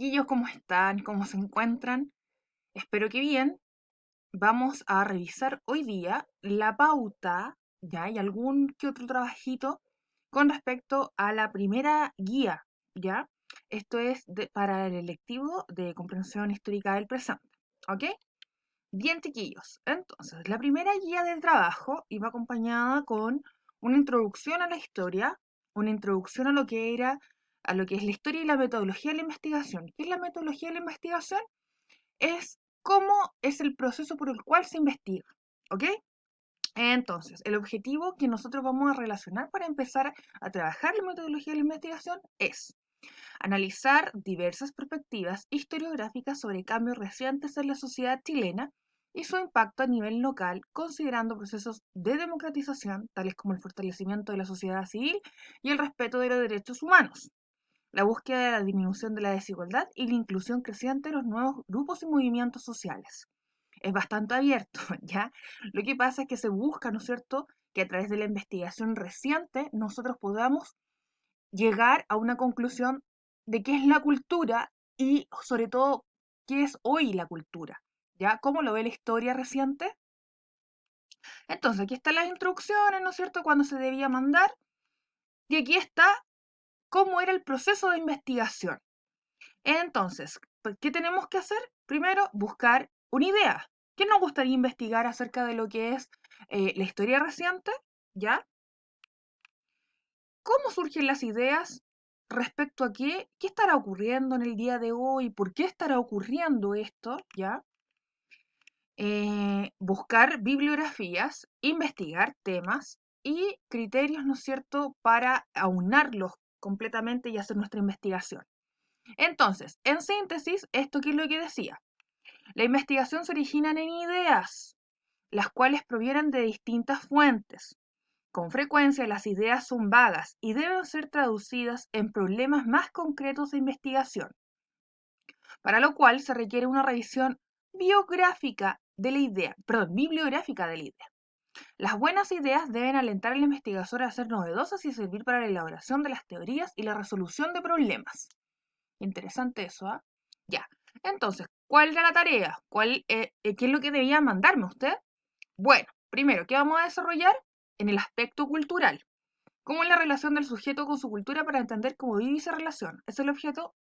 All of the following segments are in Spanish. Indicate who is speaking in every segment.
Speaker 1: chiquillos, ¿cómo están? ¿Cómo se encuentran? Espero que bien. Vamos a revisar hoy día la pauta, ya, y algún que otro trabajito con respecto a la primera guía, ¿ya? Esto es para el electivo de comprensión histórica del presente, ¿ok? Bien, chiquillos. Entonces, la primera guía del trabajo iba acompañada con una introducción a la historia, una introducción a lo que es la historia y la metodología de la investigación. ¿Qué es la metodología de la investigación? Es cómo es el proceso por el cual se investiga, ¿ok? Entonces, el objetivo que nosotros vamos a relacionar para empezar a trabajar la metodología de la investigación es analizar diversas perspectivas historiográficas sobre cambios recientes en la sociedad chilena y su impacto a nivel local, considerando procesos de democratización, tales como el fortalecimiento de la sociedad civil y el respeto de los derechos humanos, la búsqueda de la disminución de la desigualdad y la inclusión creciente de los nuevos grupos y movimientos sociales. Es bastante abierto, ¿ya? Lo que pasa es que se busca, ¿no es cierto?, que a través de la investigación reciente nosotros podamos llegar a una conclusión de qué es la cultura y sobre todo qué es hoy la cultura, ¿ya? ¿Cómo lo ve la historia reciente? Entonces, aquí están las instrucciones, ¿no es cierto?, cuando se debía mandar, y aquí está cómo era el proceso de investigación. Entonces, ¿qué tenemos que hacer? Primero, buscar una idea. ¿Qué nos gustaría investigar acerca de lo que es la historia reciente? ¿Ya? ¿Cómo surgen las ideas respecto a qué estará ocurriendo en el día de hoy? ¿Por qué estará ocurriendo esto? ¿Ya? Buscar bibliografías, investigar temas y criterios, ¿no es cierto?, para aunarlos completamente y hacer nuestra investigación. Entonces, en síntesis, ¿esto qué es lo que decía? La investigación se origina en ideas, las cuales provienen de distintas fuentes. Con frecuencia las ideas son vagas y deben ser traducidas en problemas más concretos de investigación, para lo cual se requiere una revisión bibliográfica de la idea. Las buenas ideas deben alentar al investigador a ser novedosas y servir para la elaboración de las teorías y la resolución de problemas. Interesante eso, ¿ah? Ya. Entonces, ¿cuál era la tarea? ¿Qué es lo que debía mandarme usted? Bueno, primero, ¿qué vamos a desarrollar? En el aspecto cultural. ¿Cómo es la relación del sujeto con su cultura para entender cómo vive y se relaciona? Ese es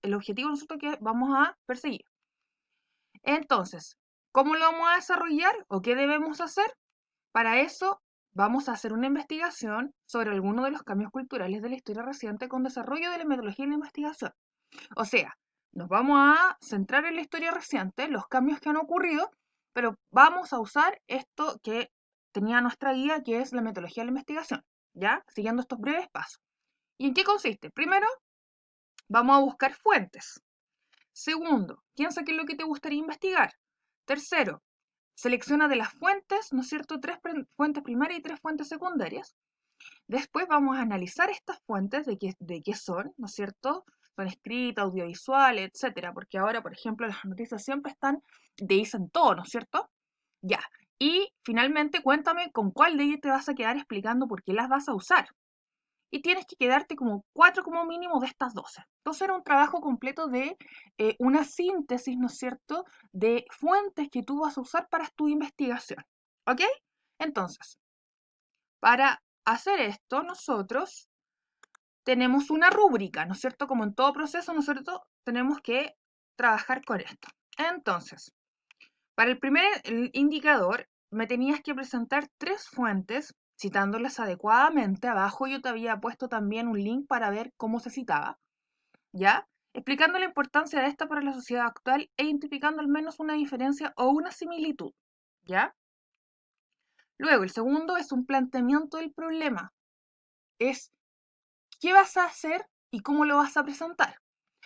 Speaker 1: el objetivo nosotros que vamos a perseguir. Entonces, ¿cómo lo vamos a desarrollar o qué debemos hacer? Para eso vamos a hacer una investigación sobre algunos de los cambios culturales de la historia reciente con desarrollo de la metodología de la investigación. O sea, nos vamos a centrar en la historia reciente, los cambios que han ocurrido, pero vamos a usar esto que tenía nuestra guía, que es la metodología de la investigación, ¿ya? Siguiendo estos breves pasos. ¿Y en qué consiste? Primero, vamos a buscar fuentes. Segundo, piensa qué es lo que te gustaría investigar. Tercero, selecciona de las fuentes, ¿no es cierto?, fuentes primarias y 3 fuentes secundarias. Después vamos a analizar estas fuentes de qué son, ¿no es cierto? Son escritas, audiovisuales, etcétera, porque ahora, por ejemplo, las noticias siempre dicen todo, ¿no es cierto? Ya. Y finalmente, cuéntame con cuál de ellas te vas a quedar explicando por qué las vas a usar. Y tienes que quedarte como 4 como mínimo de estas 12. Entonces era un trabajo completo de una síntesis, ¿no es cierto?, de fuentes que tú vas a usar para tu investigación. ¿Ok? Entonces, para hacer esto, nosotros tenemos una rúbrica, ¿no es cierto? Como en todo proceso, nosotros tenemos que trabajar con esto. Entonces, para el primer indicador, me tenías que presentar 3 fuentes, citándolas adecuadamente. Abajo yo te había puesto también un link para ver cómo se citaba, ¿ya? Explicando la importancia de esta para la sociedad actual e identificando al menos una diferencia o una similitud, ¿ya? Luego, el segundo es un planteamiento del problema. Es qué vas a hacer y cómo lo vas a presentar.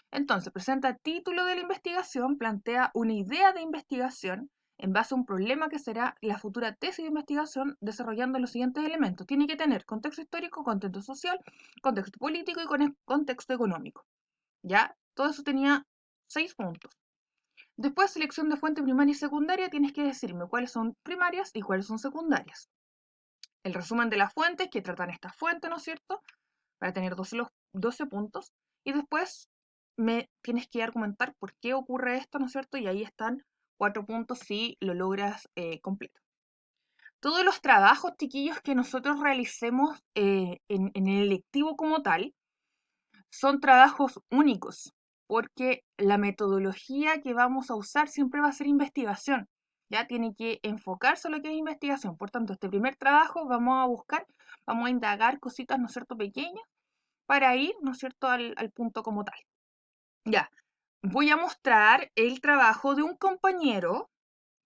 Speaker 1: Entonces, presenta el título de la investigación, plantea una idea de investigación en base a un problema que será la futura tesis de investigación, desarrollando los siguientes elementos. Tiene que tener contexto histórico, contexto social, contexto político y contexto económico. ¿Ya? Todo eso tenía 6 puntos. Después, selección de fuente primaria y secundaria, tienes que decirme cuáles son primarias y cuáles son secundarias. El resumen de las fuentes, que tratan estas fuentes, ¿no es cierto?, para tener 12 puntos. Y después me tienes que argumentar por qué ocurre esto, ¿no es cierto? Y ahí están 4 puntos si lo logras completo. Todos los trabajos, chiquillos, que nosotros realicemos en el electivo como tal, son trabajos únicos, porque la metodología que vamos a usar siempre va a ser investigación. Ya tiene que enfocarse a lo que es investigación. Por tanto, este primer trabajo vamos a buscar, vamos a indagar cositas, ¿no es cierto?, pequeñas, para ir, ¿no es cierto?, al punto como tal. Ya, voy a mostrar el trabajo de un compañero,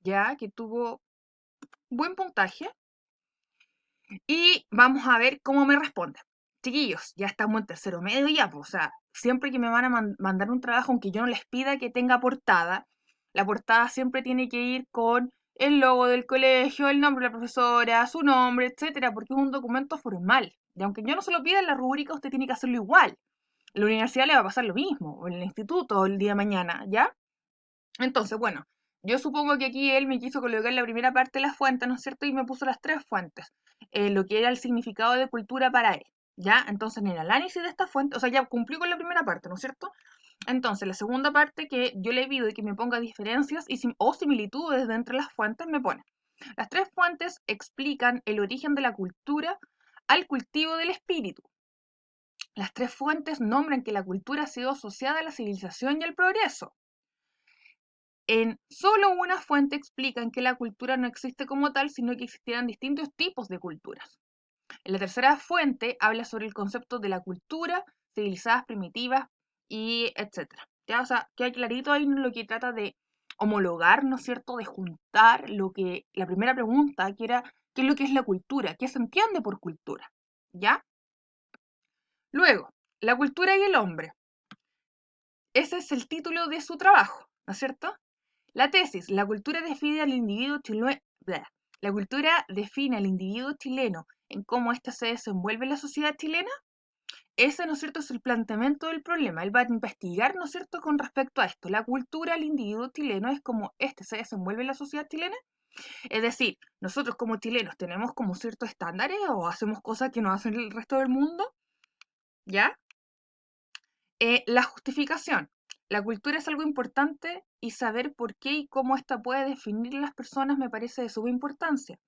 Speaker 1: ya, que tuvo buen puntaje, y vamos a ver cómo me responde. Chiquillos, ya estamos en tercero medio ya, pues, o sea, siempre que me van a mandar un trabajo, aunque yo no les pida que tenga portada, la portada siempre tiene que ir con el logo del colegio, el nombre de la profesora, su nombre, etcétera, porque es un documento formal. Y aunque yo no se lo pida en la rúbrica, usted tiene que hacerlo igual. En la universidad le va a pasar lo mismo, o en el instituto el día de mañana, ¿ya? Entonces, bueno, yo supongo que aquí él me quiso colocar la primera parte de las fuentes, ¿no es cierto? Y me puso las 3 fuentes, lo que era el significado de cultura para él, ¿ya? Entonces, en el análisis de esta fuente, o sea, ya cumplió con la primera parte, ¿no es cierto? Entonces, la segunda parte que yo le pido y que me ponga diferencias o similitudes de entre las fuentes, me pone. Las 3 fuentes explican el origen de la cultura al cultivo del espíritu. Las 3 fuentes nombran que la cultura ha sido asociada a la civilización y al progreso. En solo una fuente explican que la cultura no existe como tal, sino que existieran distintos tipos de culturas. En la tercera fuente habla sobre el concepto de la cultura, civilizadas, primitivas y etcétera. ¿Ya? O sea, queda clarito ahí lo que trata de homologar, ¿no es cierto?, de juntar lo que, la primera pregunta, que era, ¿qué es lo que es la cultura? ¿Qué se entiende por cultura? ¿Ya? Luego, la cultura y el hombre. Ese es el título de su trabajo, ¿no es cierto? La tesis, la cultura define al individuo chileno, la cultura define al individuo chileno en cómo éste se desenvuelve en la sociedad chilena. Ese, ¿no es cierto?, es el planteamiento del problema. Él va a investigar, ¿no es cierto?, con respecto a esto. La cultura al individuo chileno es cómo éste se desenvuelve en la sociedad chilena. Es decir, nosotros como chilenos tenemos como ciertos estándares o hacemos cosas que no hacen el resto del mundo, ¿ya? La justificación. La cultura es algo importante y saber por qué y cómo ésta puede definir a las personas me parece de suma importancia.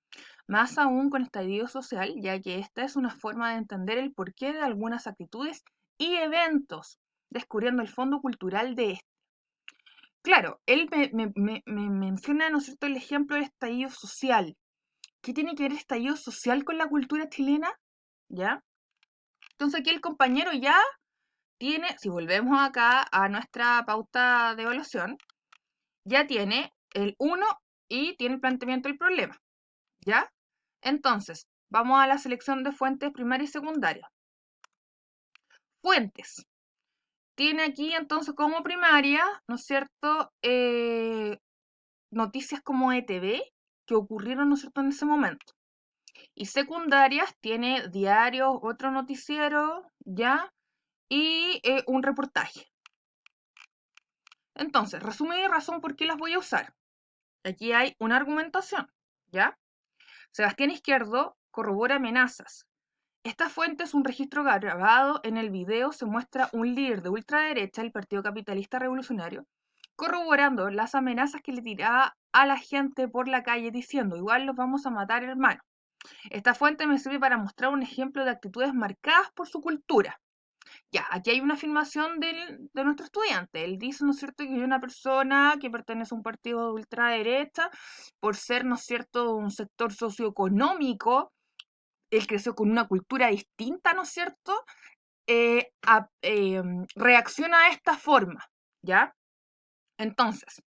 Speaker 1: Más aún con estallido social, ya que esta es una forma de entender el porqué de algunas actitudes y eventos, descubriendo el fondo cultural de este. Claro, él me menciona, ¿no es cierto?, el ejemplo del estallido social. ¿Qué tiene que ver el estallido social con la cultura chilena? ¿Ya? Entonces aquí el compañero ya tiene, si volvemos acá a nuestra pauta de evaluación, ya tiene el 1 y tiene el planteamiento del problema, ¿ya? Entonces, vamos a la selección de fuentes primaria y secundaria. Fuentes. Tiene aquí entonces como primaria, ¿no es cierto?, noticias como ETV que ocurrieron, ¿no es cierto?, en ese momento. Y secundarias tiene diarios, otro noticiero, ¿ya? Y un reportaje. Entonces, resumen y razón por qué las voy a usar. Aquí hay una argumentación, ¿ya? Sebastián Izquierdo corrobora amenazas. Esta fuente es un registro grabado. En el video se muestra un líder de ultraderecha, el Partido Capitalista Revolucionario, corroborando las amenazas que le tiraba a la gente por la calle diciendo, igual los vamos a matar, hermano. Esta fuente me sirve para mostrar un ejemplo de actitudes marcadas por su cultura. Ya, aquí hay una afirmación de nuestro estudiante. Él dice, ¿no es cierto?, que hay una persona que pertenece a un partido de ultraderecha, por ser, ¿no es cierto?, un sector socioeconómico, él creció con una cultura distinta, ¿no es cierto?, reacciona de esta forma, ¿ya? Entonces,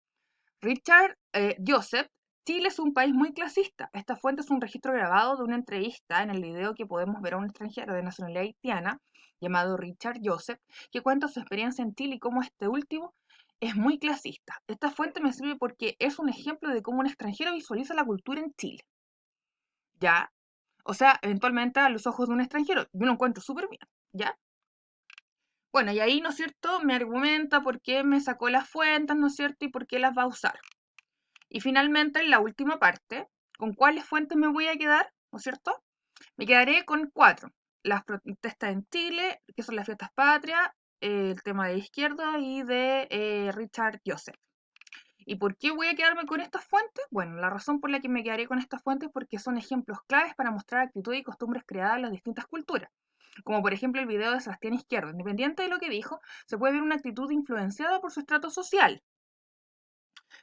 Speaker 1: Richard Joseph, Chile es un país muy clasista. Esta fuente es un registro grabado de una entrevista en el video que podemos ver a un extranjero de nacionalidad haitiana llamado Richard Joseph, que cuenta su experiencia en Chile y cómo este último es muy clasista. Esta fuente me sirve porque es un ejemplo de cómo un extranjero visualiza la cultura en Chile. ¿Ya? O sea, eventualmente a los ojos de un extranjero. Yo lo encuentro súper bien. ¿Ya? Bueno, y ahí, ¿no es cierto?, me argumenta por qué me sacó las fuentes, ¿no es cierto?, y por qué las va a usar. Y finalmente, en la última parte, ¿con cuáles fuentes me voy a quedar? ¿No es cierto? Me quedaré con 4. Las protestas en Chile, que son las fiestas patrias, el tema de izquierda y de Richard Joseph. ¿Y por qué voy a quedarme con estas fuentes? Bueno, la razón por la que me quedaré con estas fuentes es porque son ejemplos claves para mostrar actitudes y costumbres creadas en las distintas culturas. Como por ejemplo el video de Sebastián Izquierdo. Independiente de lo que dijo, se puede ver una actitud influenciada por su estrato social.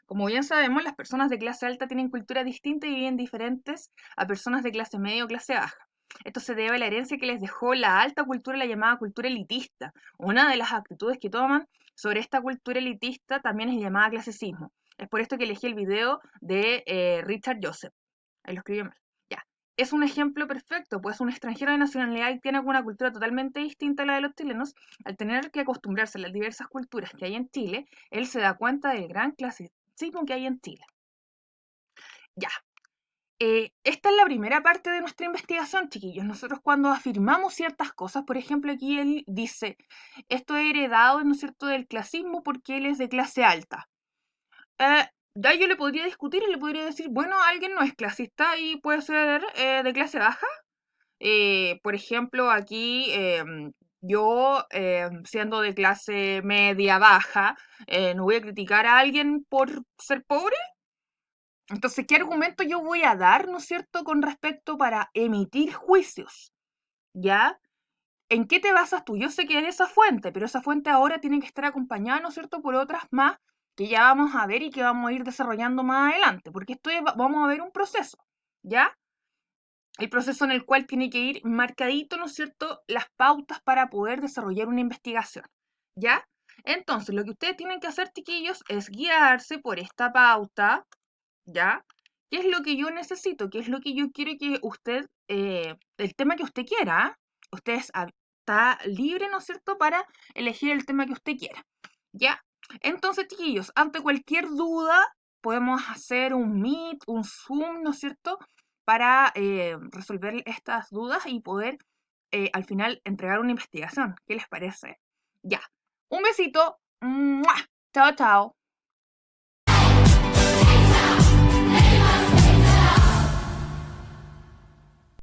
Speaker 1: Como bien sabemos, las personas de clase alta tienen culturas distintas y viven diferentes a personas de clase media o clase baja. Esto se debe a la herencia que les dejó la alta cultura, la llamada cultura elitista. Una de las actitudes que toman sobre esta cultura elitista también es llamada clasismo. Es por esto que elegí el video de Richard Joseph. Ahí lo escribí mal. Ya. Es un ejemplo perfecto, pues un extranjero de nacionalidad haitiana con una cultura totalmente distinta a la de los chilenos, al tener que acostumbrarse a las diversas culturas que hay en Chile, él se da cuenta del gran clasismo que hay en Chile. Ya. Esta es la primera parte de nuestra investigación, chiquillos. Nosotros cuando afirmamos ciertas cosas, por ejemplo, aquí él dice, esto es heredado, ¿no es cierto?, del clasismo porque él es de clase alta. Ya yo le podría discutir y le podría decir, bueno, alguien no es clasista y puede ser de clase baja. Por ejemplo, aquí yo, siendo de clase media baja, no voy a criticar a alguien por ser pobre. Entonces, ¿qué argumento yo voy a dar, ¿no es cierto?, con respecto para emitir juicios? ¿Ya? ¿En qué te basas tú? Yo sé que en esa fuente, pero esa fuente ahora tiene que estar acompañada, ¿no es cierto?, por otras más que ya vamos a ver y que vamos a ir desarrollando más adelante, porque vamos a ver un proceso, ¿ya? El proceso en el cual tiene que ir marcadito, ¿no es cierto?, las pautas para poder desarrollar una investigación, ¿ya? Entonces, lo que ustedes tienen que hacer, chiquillos, es guiarse por esta pauta, ¿ya? ¿Qué es lo que yo necesito? ¿Qué es lo que yo quiero que usted, el tema que usted quiera, ¿ah? Usted está libre, ¿no es cierto?, para elegir el tema que usted quiera, ¿ya? Entonces, chiquillos, ante cualquier duda, podemos hacer un Meet, un Zoom, ¿no es cierto?, para resolver estas dudas y poder al final entregar una investigación. ¿Qué les parece? Ya. Un besito. ¡Mua! Chao, chao.